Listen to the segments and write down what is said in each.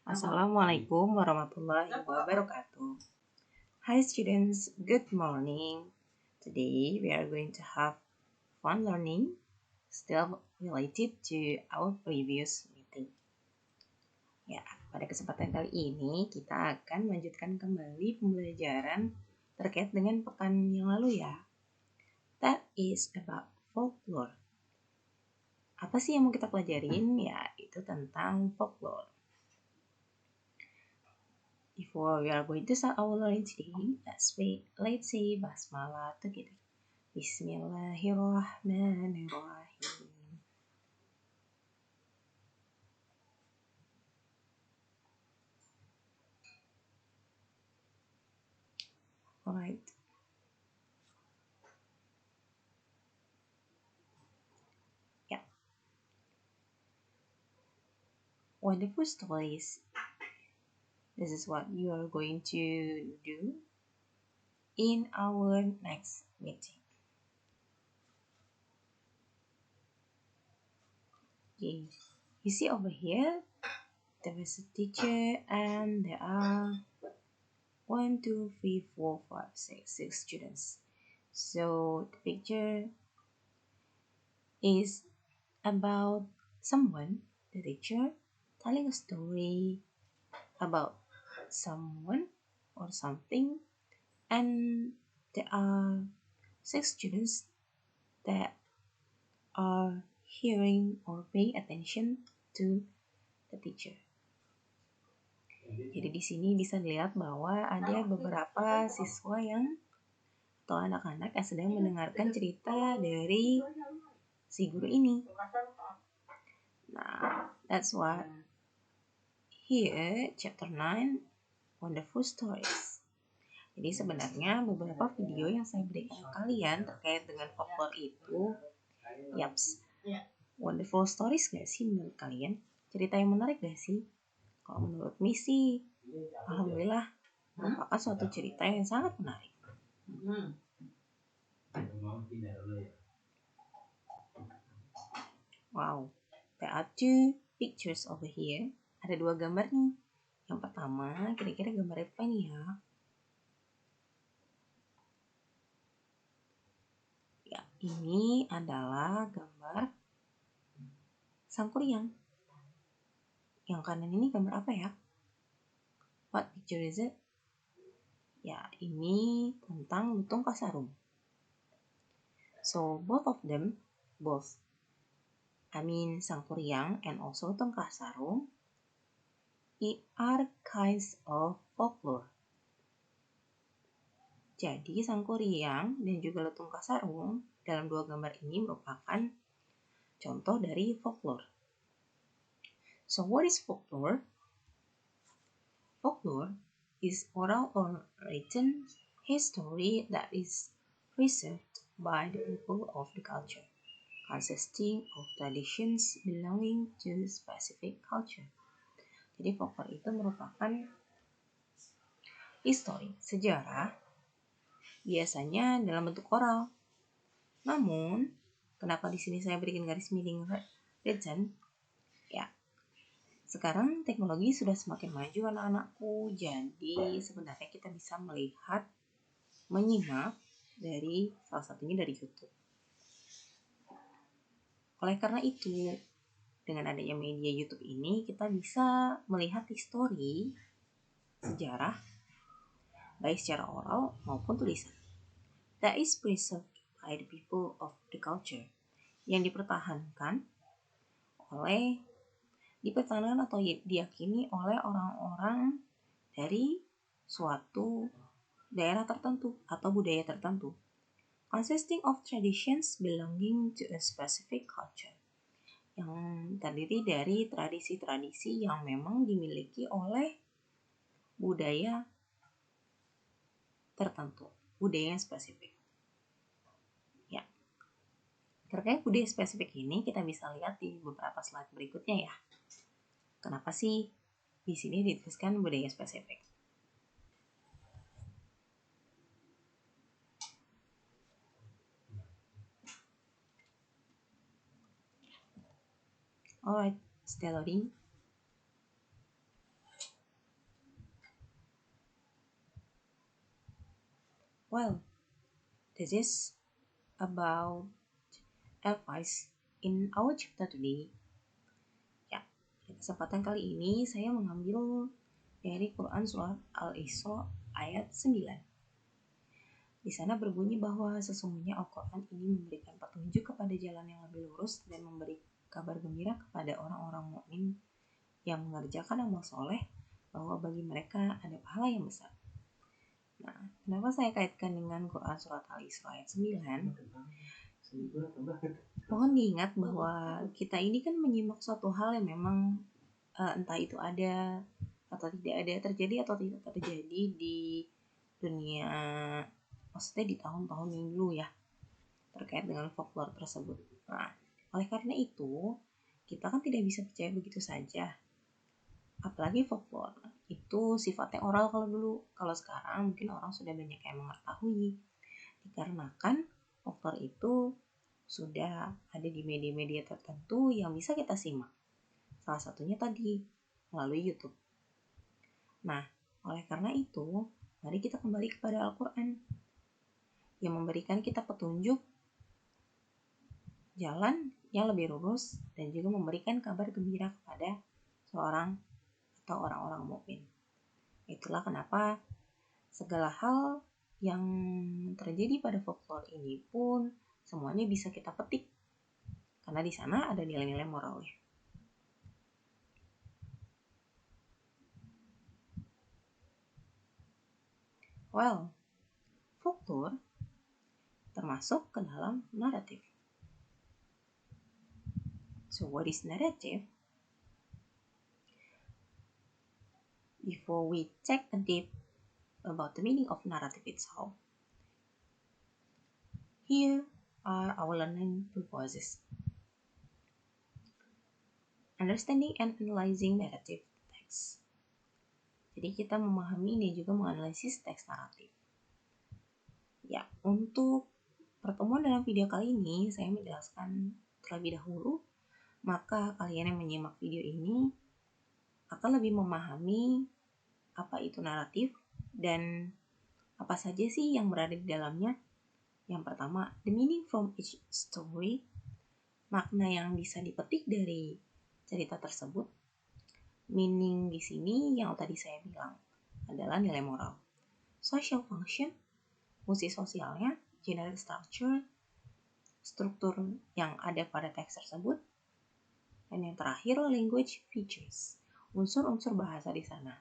Assalamualaikum warahmatullahi wabarakatuh. Hi students, good morning. Today we are going to have fun learning still related to our previous meeting. Ya, pada kesempatan kali ini kita akan melanjutkan kembali pembelajaran terkait dengan pekan yang lalu ya. That is about folklore. Apa sih yang mau kita pelajarin? Ya, itu tentang folklore. Before we are going to start our learning today, let's say basmalah together. Bismillahirrahmanirrahim. Alright. Yeah. Wonderful stories. This is what you are going to do in our next meeting. Okay. You see over here, there is a teacher and there are 1, 2, 3, 4, 5, 6 students. So the picture is about someone, the teacher, telling a story about someone or something, and there are 6 students that are hearing or paying attention to the teacher. Jadi di sini bisa dilihat bahwa ada beberapa siswa atau anak-anak yang sedang mendengarkan cerita dari si guru ini. Nah, that's what here chapter 9 Wonderful Stories. Jadi sebenarnya beberapa video yang saya berikan ke kalian terkait dengan folklore itu, yaps, wonderful stories gak sih menurut kalian? Cerita yang menarik gak sih? Kalau menurut Missy, alhamdulillah merupakan suatu cerita yang sangat menarik. Wow, there are 2 pictures over here. Ada 2 gambar nih. Yang pertama, kira-kira gambar apa nih ya? Ya, ini adalah gambar Sangkuriang. Yang kanan ini gambar apa ya? What picture is it? Ya, ini tentang lutung kasarung. So, both of them, Sangkuriang and also lutung kasarung, are kinds of folklore. Jadi, Sangkuriang dan juga lutung kasarung dalam 2 gambar ini merupakan contoh dari folklore. So, what is folklore? Folklore is oral or written history that is preserved by the people of the culture, consisting of traditions belonging to specific culture. Jadi folklore itu merupakan histori, sejarah, biasanya dalam bentuk oral. Namun, kenapa di sini saya berikan garis miring written? Ya, sekarang teknologi sudah semakin maju anak-anakku, jadi sebenarnya kita bisa melihat, menyimak dari salah satunya dari YouTube. Oleh karena itu, dengan adanya media YouTube ini, kita bisa melihat histori, sejarah, baik secara oral maupun tulisan, that is preserved by the people of the culture, yang dipertahankan atau diyakini oleh orang-orang dari suatu daerah tertentu atau budaya tertentu, consisting of traditions belonging to a specific culture, yang terdiri dari tradisi-tradisi yang memang dimiliki oleh budaya tertentu, budaya yang spesifik. Ya. Terkait budaya spesifik ini kita bisa lihat di beberapa slide berikutnya ya. Kenapa sih di sini dituliskan budaya spesifik? Alright, still loading. Well, this is about advice in our chapter today. Ya, di kesempatan kali ini saya mengambil dari Quran Surat Al-Isra ayat 9. Di sana berbunyi bahwa sesungguhnya Al-Quran ini memberikan petunjuk kepada jalan yang lebih lurus dan memberi kabar gembira kepada orang-orang mukmin yang mengerjakan amal soleh bahwa bagi mereka ada pahala yang besar. Nah, kenapa saya kaitkan dengan Quran Surat Al-Isra ayat 9? Mohon diingat bahwa kita ini kan menyimak suatu hal yang memang entah itu ada atau tidak ada, terjadi atau tidak terjadi di dunia, maksudnya di tahun-tahun yang dulu ya, terkait dengan folklore tersebut. Nah, oleh karena itu, kita kan tidak bisa percaya begitu saja. Apalagi folklore, itu sifatnya oral kalau dulu. Kalau sekarang mungkin orang sudah banyak yang mengetahui. Dikarenakan folklore itu sudah ada di media-media tertentu yang bisa kita simak. Salah satunya tadi, melalui YouTube. Nah, oleh karena itu, mari kita kembali kepada Al-Quran yang memberikan kita petunjuk jalan yang lebih lurus dan juga memberikan kabar gembira kepada seorang atau orang-orang mukmin. Itulah kenapa segala hal yang terjadi pada folklore ini pun semuanya bisa kita petik karena di sana ada nilai-nilai moralnya. Well, folklore termasuk ke dalam naratif. So what is narrative? Before we take a deep about the meaning of narrative itself, here are our learning purposes. Understanding and analyzing narrative text. Jadi kita memahami dan juga menganalisis teks naratif. Ya, untuk pertemuan dalam video kali ini saya menjelaskan terlebih dahulu, maka kalian yang menyimak video ini akan lebih memahami apa itu naratif dan apa saja sih yang berada di dalamnya. Yang pertama, the meaning from each story, makna yang bisa dipetik dari cerita tersebut. Meaning di sini yang tadi saya bilang adalah nilai moral. Social function, fungsi sosialnya, generic structure, struktur yang ada pada teks tersebut. Dan yang terakhir, language features, unsur-unsur bahasa di sana.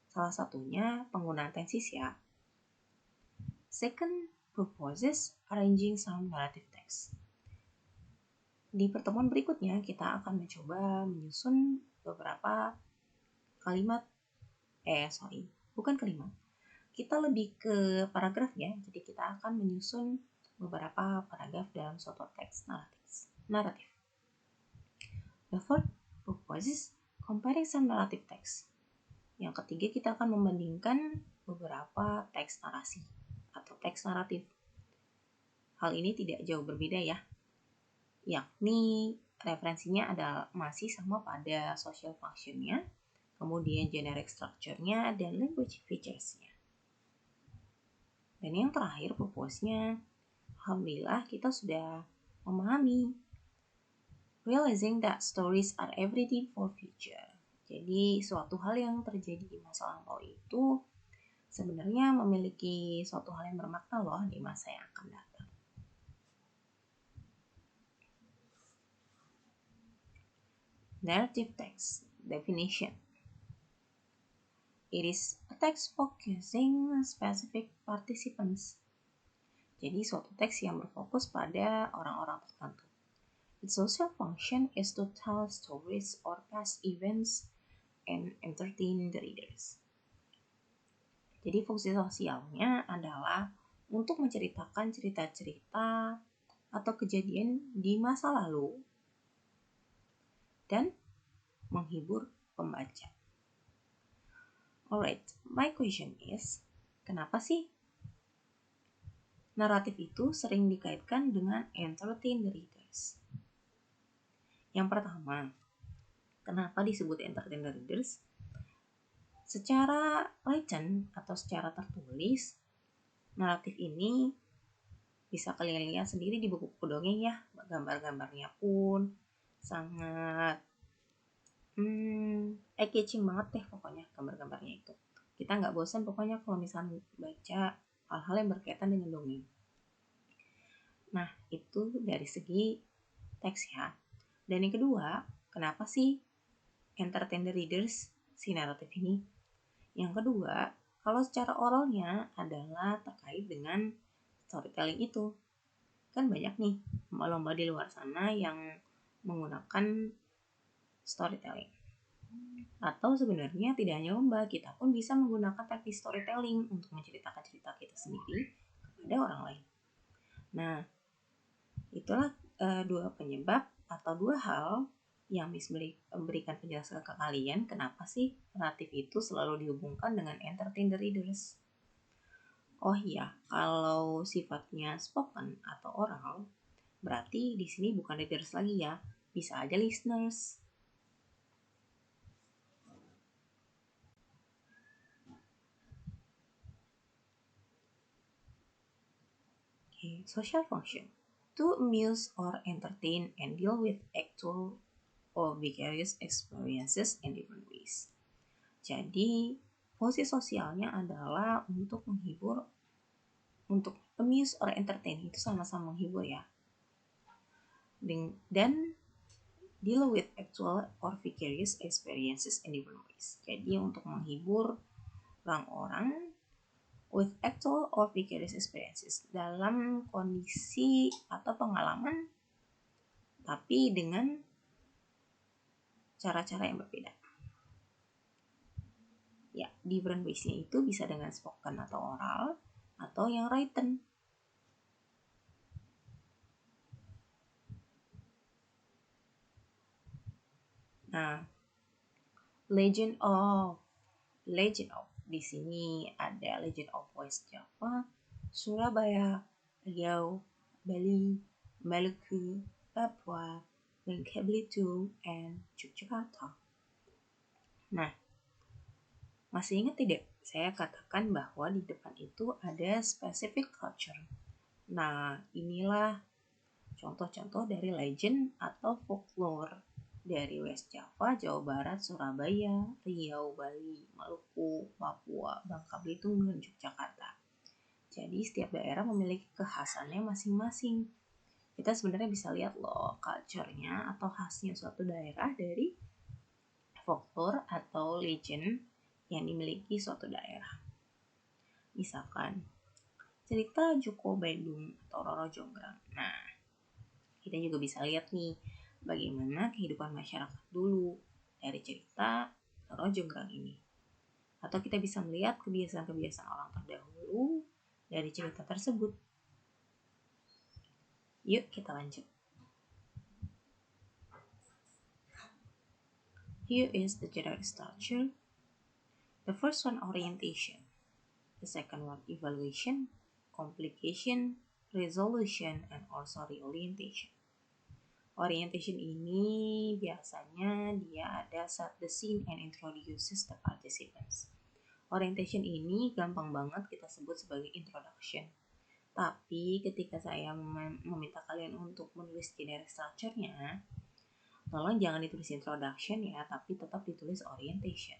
Salah satunya penggunaan tenses ya. Second purposes, arranging some narrative text. Di pertemuan berikutnya kita akan mencoba menyusun beberapa kalimat, bukan kalimat. Kita lebih ke paragraf ya. Jadi kita akan menyusun beberapa paragraf dalam suatu teks naratif. The third purposes, comparing some narrative text. Yang ketiga kita akan membandingkan beberapa teks narasi atau teks naratif. Hal ini tidak jauh berbeda ya. Yakni referensinya adalah masih sama pada social function-nya, kemudian generic structure-nya, dan language features-nya. Dan yang terakhir purpose-nya, alhamdulillah kita sudah memahami realizing that stories are everything for future. Jadi suatu hal yang terjadi di masa lampau itu sebenarnya memiliki suatu hal yang bermakna loh di masa yang akan datang. Narrative text definition. It is a text focusing on specific participants. Jadi suatu teks yang berfokus pada orang-orang tertentu. Its social function is to tell stories or past events and entertain the readers. Jadi fungsi sosialnya adalah untuk menceritakan cerita-cerita atau kejadian di masa lalu dan menghibur pembaca. Alright, my question is, kenapa sih naratif itu sering dikaitkan dengan entertain the readers? Yang pertama, Kenapa disebut entertain the readers? Secara written atau secara tertulis, naratif ini bisa kalian lihat sendiri di buku-buku dongeng ya. Gambar-gambarnya pun sangat eye-catching banget deh pokoknya gambar-gambarnya itu. Kita nggak bosan pokoknya kalau misalnya baca hal-hal yang berkaitan dengan dongeng. Nah, itu dari segi teks ya. Dan yang kedua, kenapa sih entertain the readers si naratif ini? Yang kedua, kalau secara oralnya adalah terkait dengan storytelling itu. Kan banyak nih lomba-lomba di luar sana yang menggunakan storytelling. Atau sebenarnya tidak hanya lomba, kita pun bisa menggunakan teknik storytelling untuk menceritakan cerita kita sendiri kepada orang lain. Nah, itulah dua penyebab atau dua hal yang memberikan penjelasan ke kalian kenapa sih naratif itu selalu dihubungkan dengan entertain the readers. Oh iya, kalau sifatnya spoken atau oral, berarti di sini bukan readers lagi ya, bisa aja listeners. Okay, social function. To amuse or entertain and deal with actual or vicarious experiences in different ways. Jadi, fungsi sosialnya adalah untuk menghibur, untuk amuse or entertain itu sama-sama menghibur ya. Dan deal with actual or vicarious experiences in different ways. Jadi untuk menghibur orang-orang with actual or vicarious experiences dalam kondisi atau pengalaman tapi dengan cara-cara yang berbeda. Ya, different ways-nya itu bisa dengan spoken atau oral atau yang written. Nah, Legend of di sini ada Legend of West Java, Surabaya, Riau, Bali, Maluku, Papua, Bangka Belitung, and Yogyakarta. Nah, masih ingat tidak? Saya katakan bahwa di depan itu ada specific culture. Nah, inilah contoh-contoh dari legend atau folklore dari West Java, Jawa Barat, Surabaya, Riau, Bali, Maluku, Papua, Bangka Belitung, dan Yogyakarta. Jadi setiap daerah memiliki kekhasannya masing-masing. Kita sebenarnya bisa lihat loh culture-nya atau khasnya suatu daerah dari folklore atau legend yang dimiliki suatu daerah. Misalkan cerita Joko Bedung atau Roro Jonggrang. Nah, kita juga bisa lihat nih bagaimana kehidupan masyarakat dulu dari cerita Roro Jonggrang ini. Atau kita bisa melihat kebiasaan-kebiasaan orang terdahulu dari cerita tersebut. Yuk kita lanjut. Here is the general structure. The first one, orientation. The second one, evaluation, complication, resolution, and also reorientation. Orientation ini biasanya dia ada set the scene and introduces the participants. Orientation ini gampang banget kita sebut sebagai introduction. Tapi ketika saya meminta kalian untuk menulis generic structure-nya, tolong jangan ditulis introduction ya, tapi tetap ditulis orientation.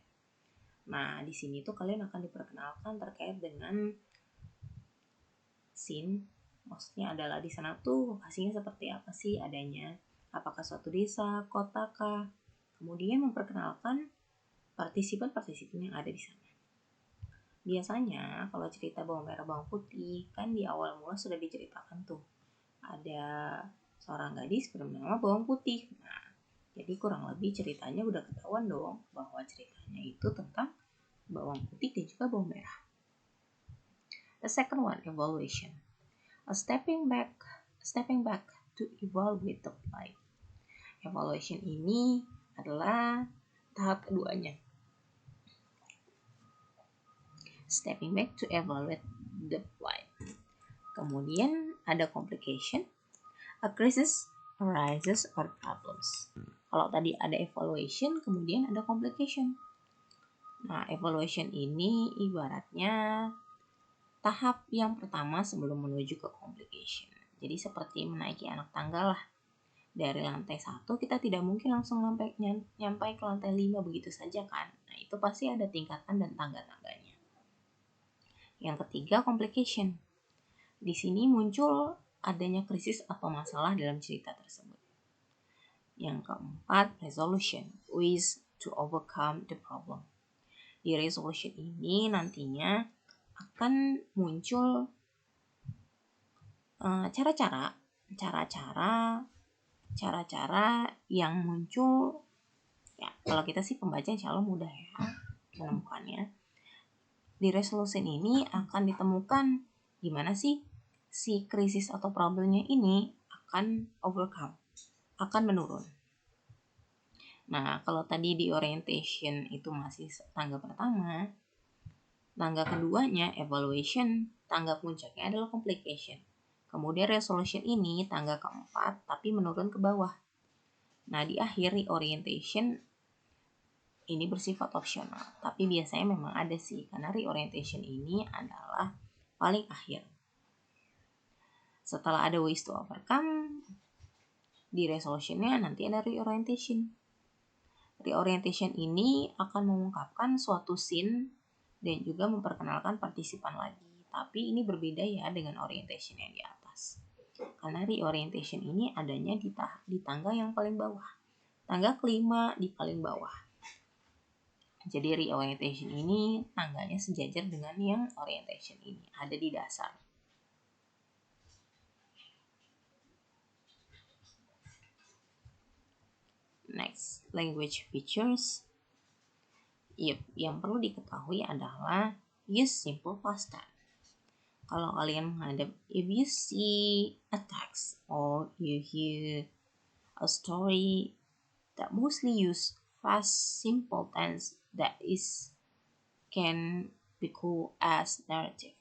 Nah, di sini tuh kalian akan diperkenalkan terkait dengan scene. Maksudnya adalah di sana tuh lokasinya seperti apa sih adanya, apakah suatu desa, kota kah. Kemudian memperkenalkan partisipan-partisipan yang ada di sana. Biasanya kalau cerita bawang merah bawang putih kan di awal mula sudah diceritakan tuh ada seorang gadis bernama bawang putih. Nah, jadi kurang lebih ceritanya udah ketahuan dong bahwa ceritanya itu tentang bawang putih dan juga bawang merah. The second one, evaluation. Stepping back to evaluate the plot. Evaluation ini adalah tahap keduanya. Stepping back to evaluate the plot. Kemudian ada complication. A crisis arises or problems. Kalau tadi ada evaluation, kemudian ada complication. Nah, evaluation ini ibaratnya tahap yang pertama sebelum menuju ke complication. Jadi seperti menaiki anak tangga lah. Dari lantai 1 kita tidak mungkin langsung nyampai ke lantai 5 begitu saja kan. Nah, itu pasti ada tingkatan dan tangga-tangganya. Yang ketiga, complication. Di sini muncul adanya krisis atau masalah dalam cerita tersebut. Yang keempat, resolution, ways to overcome the problem. Di resolution ini nantinya akan muncul cara-cara yang muncul ya. Kalau kita sih pembaca insya Allah mudah ya menemukannya. Di resolution ini akan ditemukan gimana sih si krisis atau problemnya ini akan overcome, akan menurun. Nah, kalau tadi di orientation itu masih tangga pertama, tangga keduanya evaluation, tangga puncaknya adalah complication. Kemudian resolution ini tangga keempat tapi menurun ke bawah. Nah, di akhir reorientation ini bersifat opsional, tapi biasanya memang ada sih karena reorientation ini adalah paling akhir. Setelah ada ways to overcome, di resolutionnya nanti ada reorientation. Reorientation ini akan mengungkapkan suatu scene dan juga memperkenalkan partisipan lagi. Tapi ini berbeda ya dengan orientation yang di atas. Karena reorientation ini adanya di tangga yang paling bawah. Tangga kelima di paling bawah. Jadi reorientation ini tangganya sejajar dengan yang orientation ini. Ada di dasar. Next, language features. Yang perlu diketahui adalah use simple past tense. Kalau kalian menghadap, if you see a text or you hear a story that mostly use past simple tense that is can be called as narrative.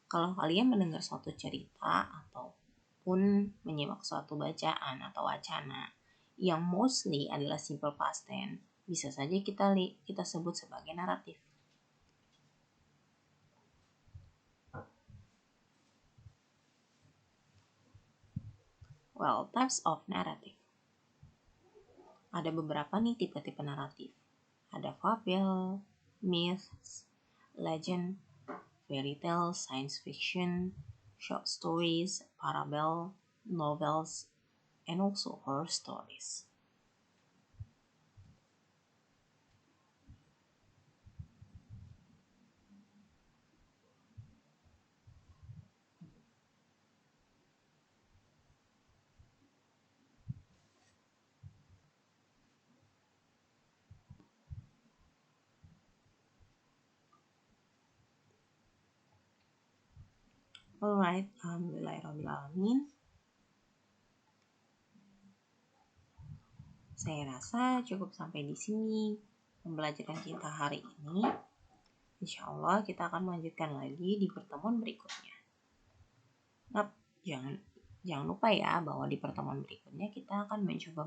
Kalau kalian mendengar suatu cerita ataupun menyimak suatu bacaan atau wacana yang mostly adalah simple past tense, bisa saja kita sebut sebagai naratif. Well, types of narrative. Ada beberapa nih tipe-tipe naratif. Ada fable, myths, legend, fairy tale, science fiction, short stories, parable, novels, and also horror stories. Alright, alhamdulillahirrahmanirrahim. Saya rasa cukup sampai di sini pembelajaran kita hari ini. Insya Allah kita akan melanjutkan lagi di pertemuan berikutnya. Nah, jangan lupa ya bahwa di pertemuan berikutnya kita akan mencoba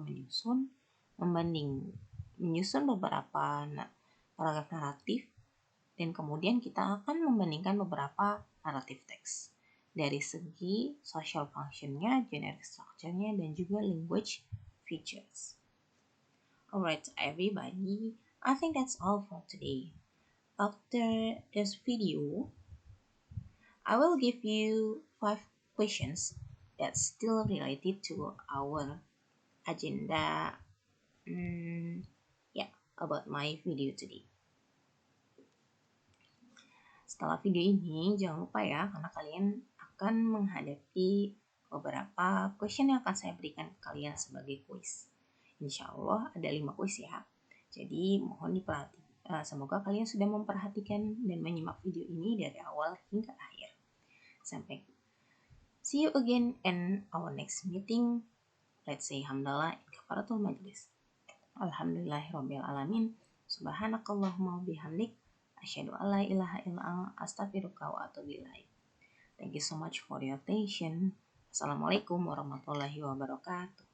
menyusun beberapa paragraf naratif dan kemudian kita akan membandingkan beberapa naratif teks dari segi social function-nya, generic structure-nya, dan juga language features. Alright everybody, I think that's all for today. After this video, I will give you 5 questions that's still related to our agenda about my video today. Setelah video ini, jangan lupa ya, karena kalian akan menghadapi beberapa question yang akan saya berikan ke kalian sebagai quiz. Insya Allah ada 5 quiz ya. Jadi mohon diperhatikan. Semoga kalian sudah memperhatikan dan menyimak video ini dari awal hingga akhir. Sampai see you again in our next meeting. Let's say hamdalah kafaratul majlis. Alhamdulillahirabbil alamin. Subhanakallahumma bihamdik. Asyhadu an la ilaha illa anta astaghfiruka wa atubu ilaik. Thank you so much for your attention. Assalamualaikum warahmatullahi wabarakatuh.